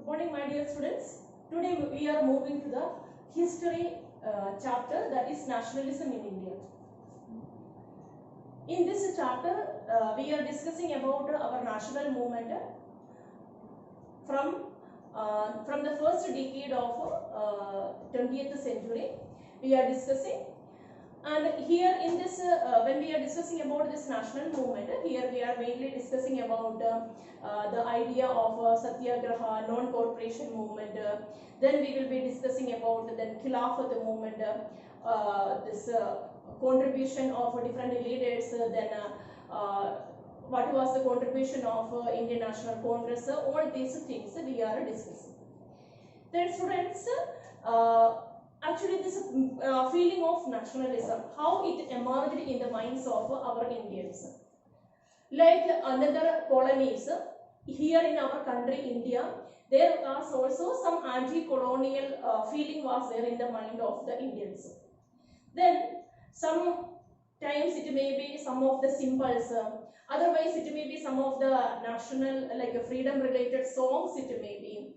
morning, my dear students. Today we are moving to the history chapter, that is nationalism in India. In this chapter, we are discussing about our national movement from the first decade of 20th century. We are discussing, and here in this when we are discussing about this national movement, here we are mainly discussing about the idea of satyagraha, non-corporation movement. Then we will be discussing about the Khilafat movement, this contribution of different leaders, then what was the contribution of Indian National Congress. All these things we are discussing. Then students, actually this feeling of nationalism, how it emerged in the minds of our Indians. Like another colonies, here in our country India, there was also some anti-colonial feeling was there in the mind of the Indians. Then sometimes it may be some of the symbols, otherwise it may be some of the national, like freedom related songs, it may be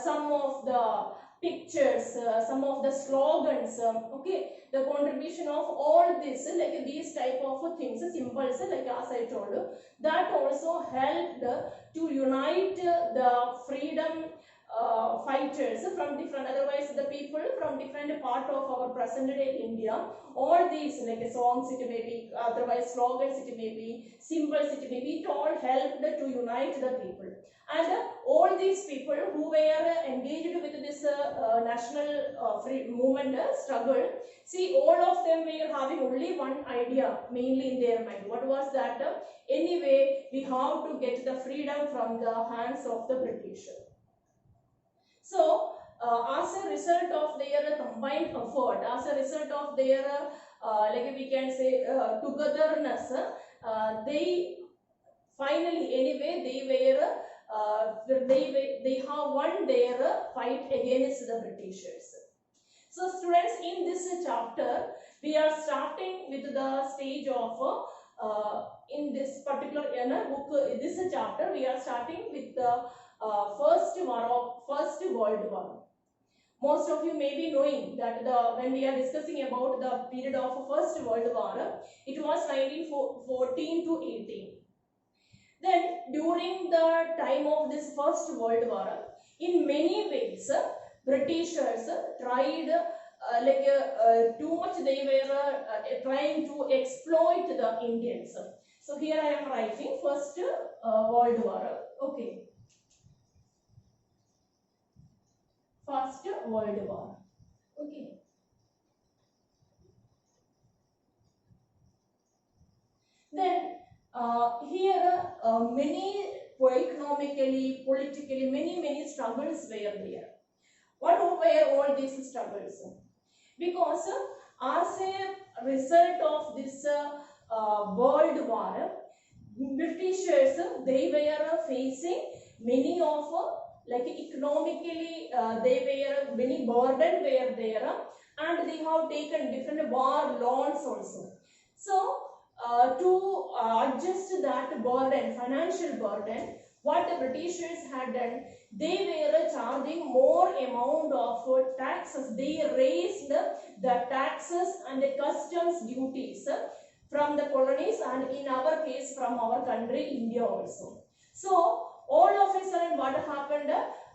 some of the pictures, some of the slogans, okay, the contribution of all this, like these type of things, symbols, like as I told you, that also helped to unite the freedom fighters from different, otherwise the people from different part of our present day India, all these like songs, it may be, otherwise slogans, it may be, symbols, it may be, it all helped to unite the people. And all these people who were engaged with this national free movement struggle, see, all of them were having only one idea mainly in their mind. What was that? Anyway, we have to get the freedom from the hands of the British. So, as a result of their combined effort, as a result of their, like we can say, togetherness, they finally, anyway, they have won their fight against the Britishers. So, students, in this chapter, we are starting with the stage of, in this particular book, this chapter, we are starting with the First World War. Most of you may be knowing that when we are discussing about the period of First World War, it was 1914 to 18. Then during the time of this First World War, in many ways, Britishers tried too much, they were trying to exploit the Indians. So here I am writing First World War. Okay. First World War. Okay. Then here many economically, politically, many struggles were there. What were all these struggles? Because as a result of this World War, Britishers, they were facing many of like economically, many burden were there, and they have taken different war loans also. So to adjust that burden, financial burden, what the Britishers had done, they were charging more amount of taxes. They raised the taxes and the customs duties from the colonies, and in our case from our country India also. So all of a sudden what happened,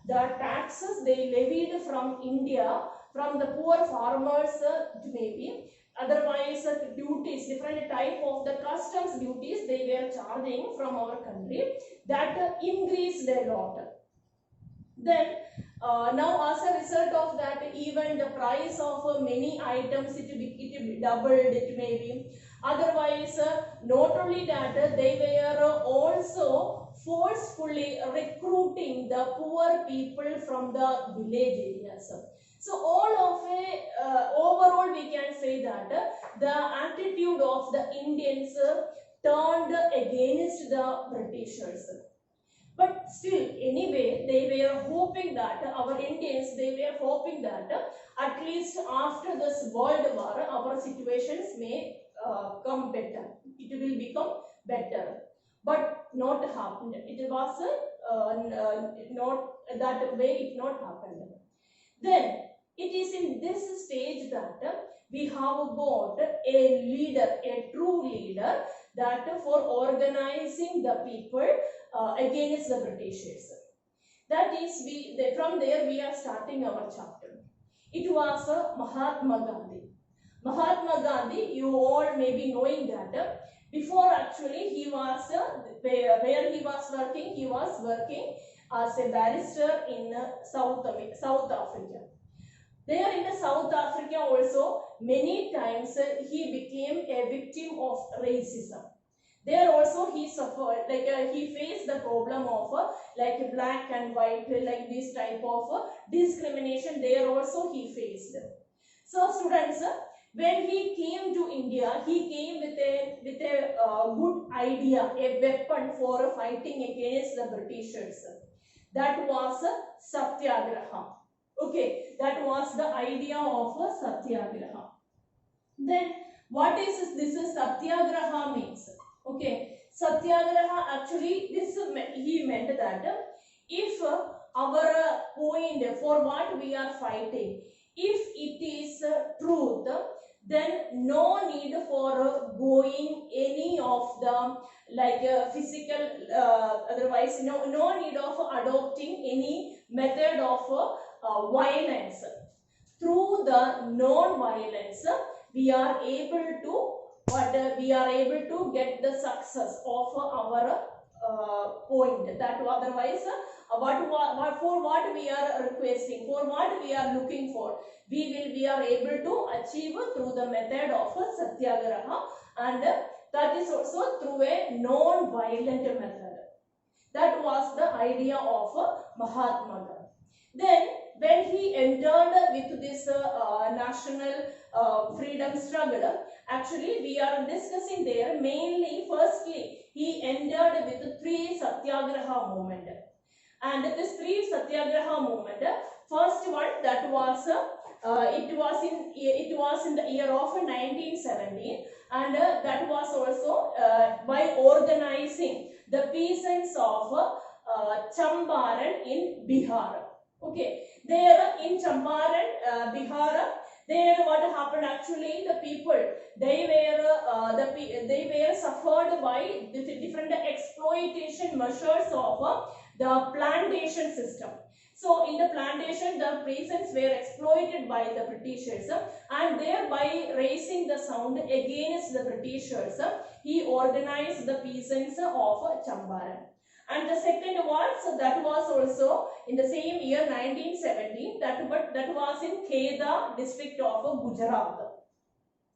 the taxes they levied from India, from the poor farmers, maybe, otherwise duties, different type of the customs duties they were charging from our country, that increased a lot. Then now as a result of that, even the price of many items, it doubled, it may be. Otherwise, not only that, they were also forcefully recruiting the poor people from the village areas. So all of overall we can say that the attitude of the Indians turned against the Britishers. But still, anyway, they were hoping that, our Indians, they were hoping that at least after this World War, our situations may come better. It will become better. But not happened. It was not that way it not happened. Then it is in this stage that we have got a leader, a true leader, that for organizing the people against the Britishers. That is, from there we are starting our chapter. It was Mahatma Gandhi. Mahatma Gandhi, you all may be knowing that before actually he was, where he was working as a barrister in South Africa. There in the South Africa also, many times he became a victim of racism. There also he suffered, he faced the problem of like black and white, like this type of discrimination. There also he faced. So students, when he came to India, he came with a good idea, a weapon for fighting against the Britishers. That was Satyagraha. Okay, that was the idea of Satyagraha. Then what is this Satyagraha means? Okay, Satyagraha actually he meant that if our point for what we are fighting, if it is truth, then no need for going any of the physical, otherwise no need of adopting any method of violence. Through the non-violence, we are able to get the success of our point. That otherwise, for what we are requesting, for what we are looking for, we are able to achieve through the method of Satyagraha, and that is also through a non-violent method. That was the idea of Mahatma Gandhi. Then when he entered with this national freedom struggle, actually we are discussing there mainly, firstly he entered with 3 Satyagraha movement. And this 3 Satyagraha movement, first one, that was it was in the year of 1917, and that was also by organizing the peasants of Champaran in Bihar. Okay, there in Champaran, Bihar, there what happened actually, the people, they were suffered by different exploitation measures of the plantation system. So in the plantation, the peasants were exploited by the Britishers, and thereby raising the sound against the Britishers, he organized the peasants of Champaran. And the second was, that was also in the same year 1917, that was in Kheda district of Gujarat.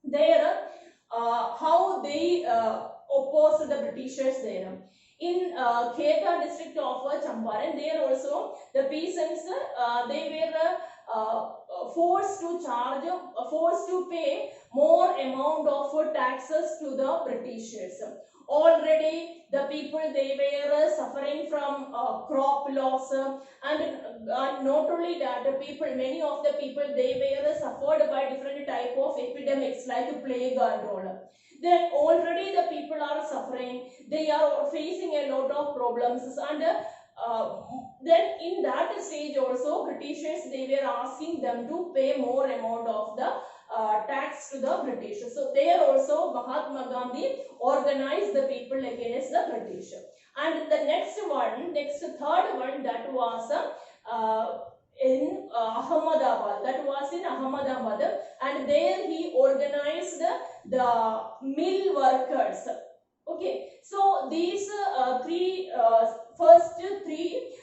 There, how they opposed the Britishers there. In Kheda district of Champaran, there also the peasants, they were forced to pay more amount of taxes to the Britishers. Already the people, they were suffering from crop loss, and not only that, many of the people, they were suffered by different type of epidemics like plague and all. Then already the people are suffering, they are facing a lot of problems, and then in that stage also Britishers, they were asking them to pay more amount of the tax to the British. So there also Mahatma Gandhi organized the people against the British. And the third one, that was in Ahmedabad. That was in Ahmedabad, and there he organized the mill workers. Okay, so these first three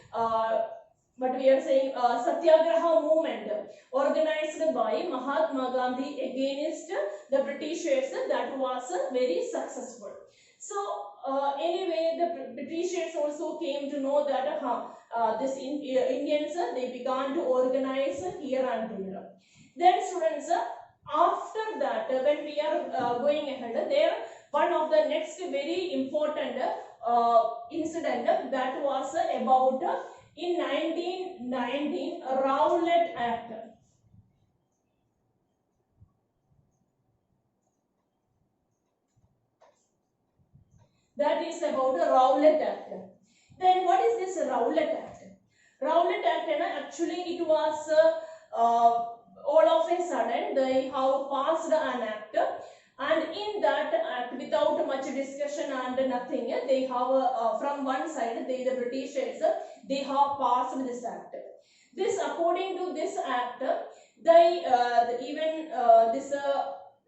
what we are saying, Satyagraha movement organized by Mahatma Gandhi against the Britishers, that was very successful. So anyway, the Britishers also came to know that this Indians, they began to organize here and there. Then students, after that, when we are going ahead, there one of the next very important incident, that was about in 1919 Rowlatt Act. That is about the Rowlatt Act. Then what is this Rowlatt Act? Rowlatt Act, actually it was all of a sudden they have passed an act, and in that act, without much discussion and nothing, they have from one side, the Britishers, they have passed this act. This, according to this act, they even this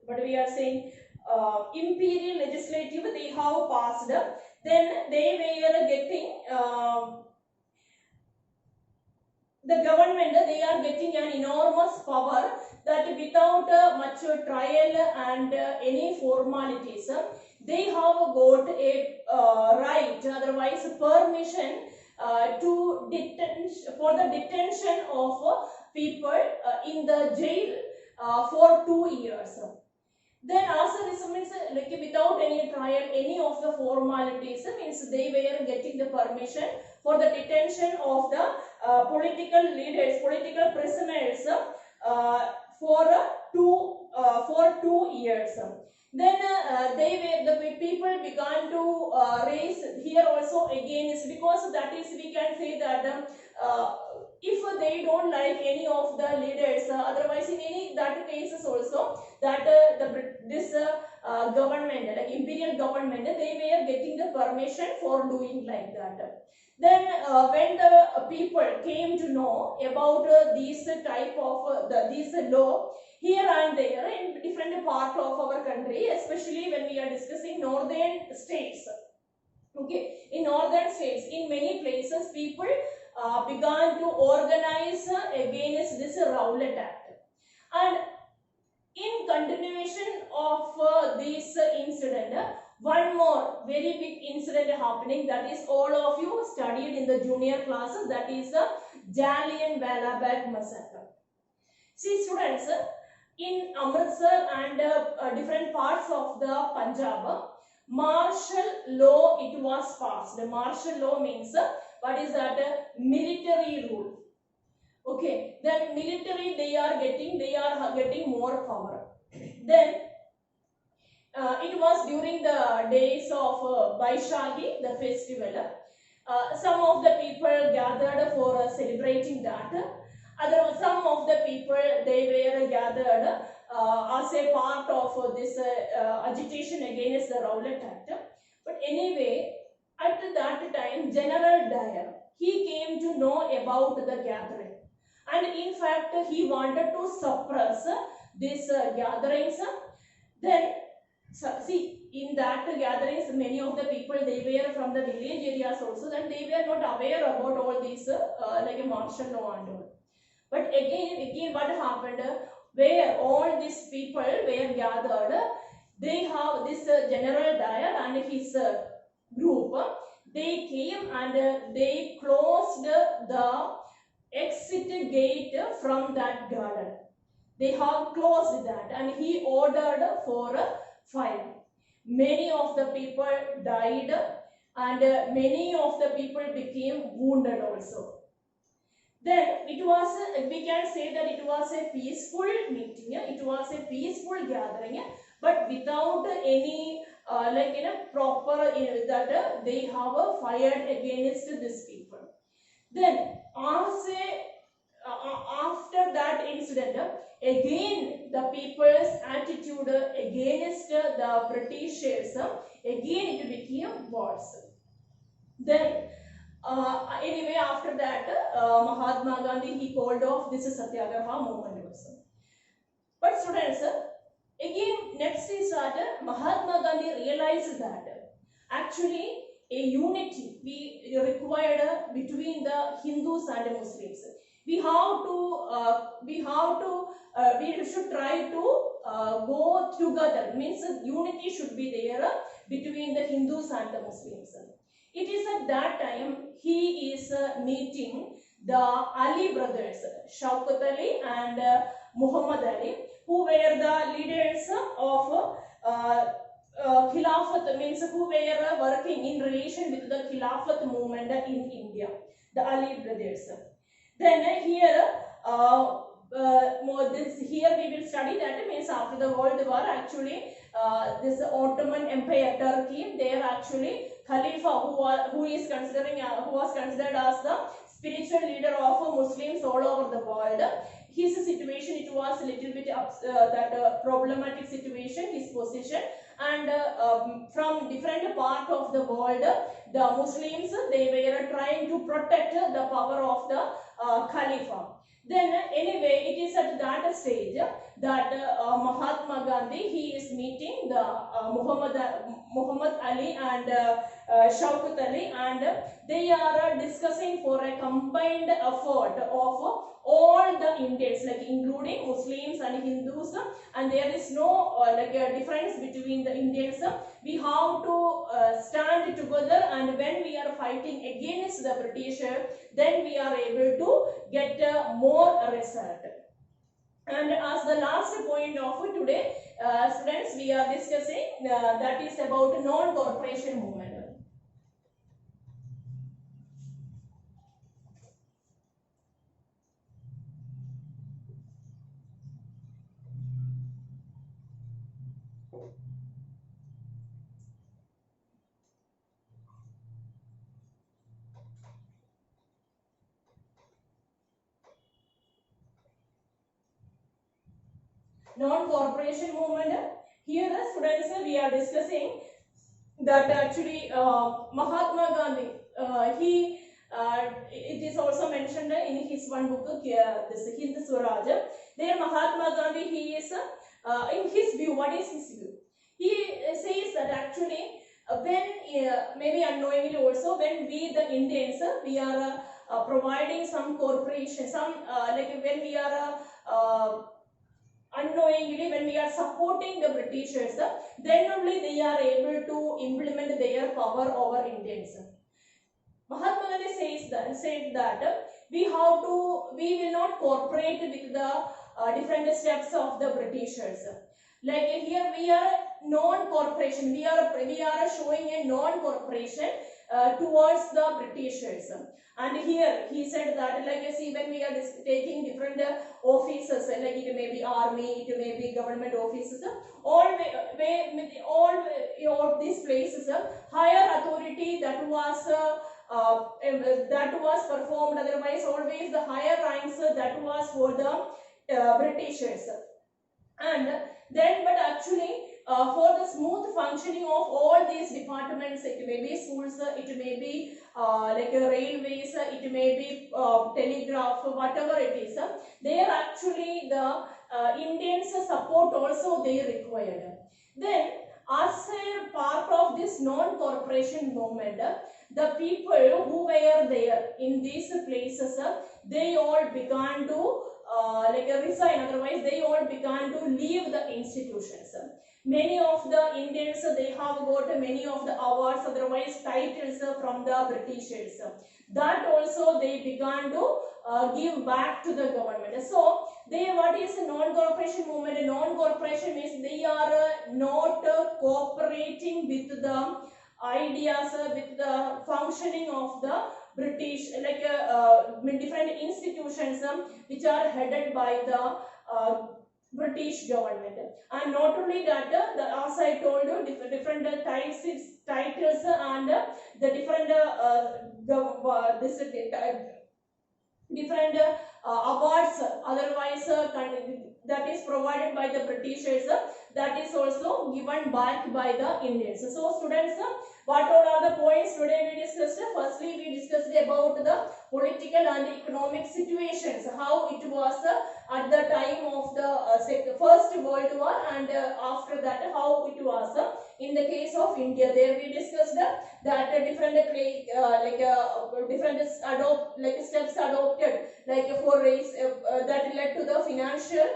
what we are saying, imperial legislative, they have passed. Then they were getting the government, they are getting an enormous power, that without much trial and any formalities, they have got a right, otherwise permission to for the detention of people in the jail for 2 years. Then as a result, means like without any trial, any of the formalities, means they were getting the permission for the detention of the political leaders, political prisoners for 2 years. Then the people began to raise here also again, is because that is, we can say that if they don't like any of the leaders, otherwise in any that cases also, that this government, like imperial government, they were getting the permission for doing like that. Then when the people came to know about these type of this law, here and there in different part of our country, especially when we are discussing northern states. Okay, in northern states, in many places, people began to organize against this Rowlatt Act. And in continuation of this incident, one more very big incident happening, that is all of you studied in the junior classes, that is the Jallianwala Bagh massacre. See students, in Amritsar and different parts of the Punjab, martial law it was passed. The martial law means what is that? Military rule. Okay, then military they are getting more power. Then it was during the days of Baishagi, the festival. Some of the people gathered for celebrating that. Some of the people, they were gathered as a part of this agitation against the Rowlatt Act. But anyway, at that time, General Dyer, he came to know about the gathering. And in fact, he wanted to suppress these gatherings. Then, see, in that gatherings, many of the people, they were from the village areas also, and they were not aware about all these like a martial law and all. But again, what happened? Where all these people were gathered, they have this General Dyer and his group. They came and they closed the exit gate from that garden. They have closed that, and he ordered for fire. Many of the people died, and many of the people became wounded also. Then it was, we can say that it was a peaceful meeting, it was a peaceful gathering, but without any like proper that they have fired against these people. Then after that incident, again the people's attitude against the Britishers, again it became worse. Then anyway, after that, Mahatma Gandhi, he called off this Satyagraha movement also. But students, again, next is that Mahatma Gandhi realized that actually a unity we required between the Hindus and Muslims. We should try to go together. Means unity should be there between the Hindus and the Muslims. It is at that time he is meeting the Ali brothers, Shaukat Ali and Muhammad Ali, who were the leaders of Khilafat, means who were working in relation with the Khilafat movement in India, the Ali brothers. Then here, here we will study that, means after the World War, actually this Ottoman Empire, Turkey, they are actually Khalifa, who was considered as the spiritual leader of Muslims all over the world. His situation, it was a little bit problematic situation, his position, and from different part of the world, the Muslims, they were trying to protect the power of the Khalifa. Then anyway, it is at that stage that Mahatma Gandhi, he is meeting the Muhammad Ali and Shaukat Ali, and they are discussing for a combined effort of all the Indians, like including Muslims and Hindus, and there is no like a difference between the Indians. We have to stand together, and when we are fighting against the British, then we are able to get more result. And as the last point of today, students, we are discussing that is about non-corporation movement. Non-corporation movement. Here the students, we are discussing that actually Mahatma Gandhi, it is also mentioned in his one book, this Hind Swaraj. There Mahatma Gandhi, he is in his view, what is his view? He says that actually when maybe unknowingly also, when we the Indians, we are providing some corporation, some like when we are unknowingly, when we are supporting the Britishers, then only they are able to implement their power over Indians. Mahatma Gandhi said that we will not cooperate with the different steps of the Britishers. Like here we are non-cooperation. We are showing a non-cooperation towards the Britishers. And here he said that, like you see, when we are taking different offices, like it may be army, it may be government offices, all these places, higher authority that was performed. Otherwise, always the higher ranks that was for the Britishers. And then, but actually, for the smooth functioning of all these departments, it may be schools, it may be like railways, it may be telegraph, whatever it is, they are actually the Indians support also they required. Then, as a part of this non-corporation movement, the people who were there in these places, they all began to like resign. Otherwise, they all began to leave the institutions. Many of the Indians, they have got many of the awards, otherwise titles from the Britishers. That also they began to give back to the government. So, what is a non-corporation movement? A non-corporation means they are not cooperating with the ideas, with the functioning of the British, like different institutions which are headed by the British government. And not only that, as I told you, different titles and the different different awards, otherwise that is provided by the Britishers, that is also given back by the Indians. So students, what all are the points today we discussed? Firstly, we discussed about the political and economic situations, how it was at the time of the First World War, and after that how it was in the case of India. There we discussed that different different steps adopted, like for race that led to the financial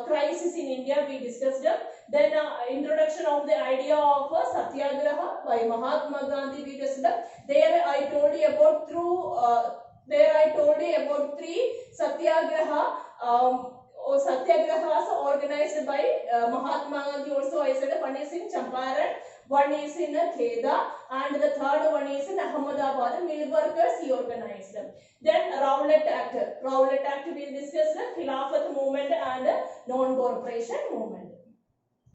crisis in India, we discussed. Then introduction of the idea of Satyagraha by Mahatma Gandhi, we discussed. There I told you about three Satyagraha Satyagrahas organized by Mahatma Gandhi. Also I said one is in Champaran, one is in Kheda, and the third one is in Ahmedabad. Mill workers he organized. Then Rowlatt Act we discussed, Khilafat movement and non-corporation movement.